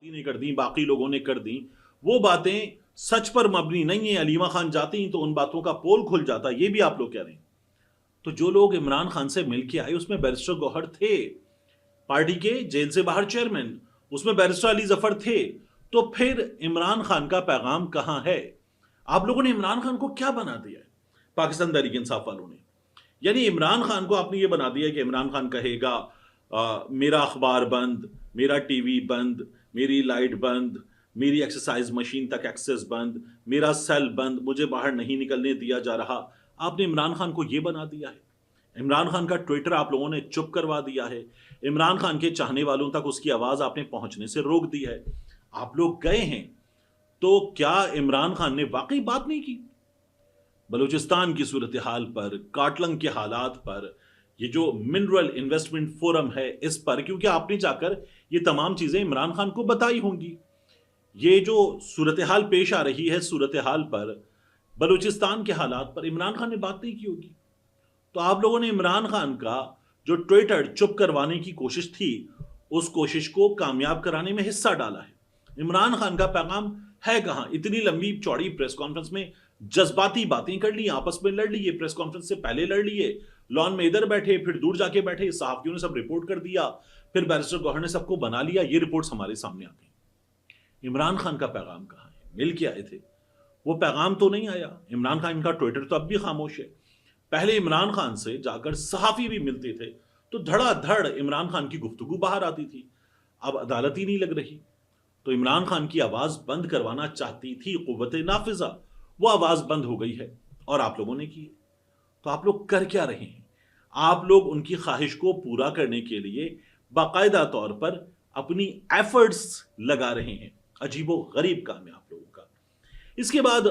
ने कर दी, बाकी लोगों ने कर दी, वो बातें सच पर मबनी नहीं है। अलीमा खान जाती तो उन बातों का पोल खुल जाता, ये भी आप लोग कह रहे हैं। तो जो लोग इमरान खान से मिलके आए उसमें बैरिस्टर गौहर थे, पार्टी के जेल से बाहर चेयरमैन, उसमें बैरिस्टर अली जफर थे। तो फिर इमरान खान का पैगाम कहां है? आप लोगों ने इमरान खान को क्या बना दिया है, पाकिस्तान तहरीक इंसाफ वालों ने? यानी इमरान खान को आपने ये बना दिया कि इमरान खान कहेगा मेरा अखबार बंद, मेरा टीवी बंद, मेरी लाइट बंद, मेरी एक्सरसाइज मशीन तक एक्सेस बंद, मेरा सेल बंद, मुझे बाहर नहीं निकलने दिया जा रहा। आपने इमरान खान को ये बना दिया है। इमरान खान का ट्विटर आप लोगों ने चुप करवा दिया है। इमरान खान के चाहने वालों तक उसकी आवाज आपने पहुंचने से रोक दी है। आप लोग गए हैं, तो क्या इमरान खान ने वाकई बात नहीं की बलूचिस्तान की सूरत हाल पर, काटलंग के हालात पर, ये जो मिनरल इन्वेस्टमेंट फोरम है इस पर? क्योंकि आपने जाकर ये तमाम चीजें इमरान खान को बताई होंगी। ये जो सूरत हाल पेश आ रही है, सूरत हाल पर, बलूचिस्तान के हालात पर इमरान खान ने बात नहीं की होगी। तो आप लोगों ने इमरान खान का जो ट्विटर चुप करवाने की कोशिश थी, उस कोशिश को कामयाब कराने में हिस्सा डाला है। इमरान खान का पैगाम है कहां? इतनी लंबी चौड़ी प्रेस कॉन्फ्रेंस में जज्बाती बातें कर ली, आपस में लड़ लिए, प्रेस कॉन्फ्रेंस से पहले लड़ लिए, लॉन में इधर बैठे, फिर दूर जाके बैठे, सहाफियों ने सब रिपोर्ट कर दिया, फिर बैरिस्टर गौहर ने सबको बना लिया। ये रिपोर्ट्स हमारे सामने आती हैं। इमरान खान का पैगाम कहां है? मिल के आए थे, वो पैगाम तो नहीं आया। इमरान खान का ट्विटर तो अब भी खामोश है। पहले इमरान खान से जाकर सहाफी भी मिलते थे तो धड़ाधड़ इमरान खान की गुफ्तगू बाहर आती थी। अब अदालत ही नहीं लग रही, तो इमरान खान की आवाज बंद करवाना चाहती थी कुव्वत नाफिजा, वो आवाज बंद हो गई है और आप लोगों ने की। तो आप लोग कर क्या रहे हैं? आप लोग उनकी ख्वाहिश को पूरा करने के लिए बाकायदा तौर पर अपनी एफर्ट्स लगा रहे हैं। अजीबो गरीब काम है आप लोगों का। इसके बाद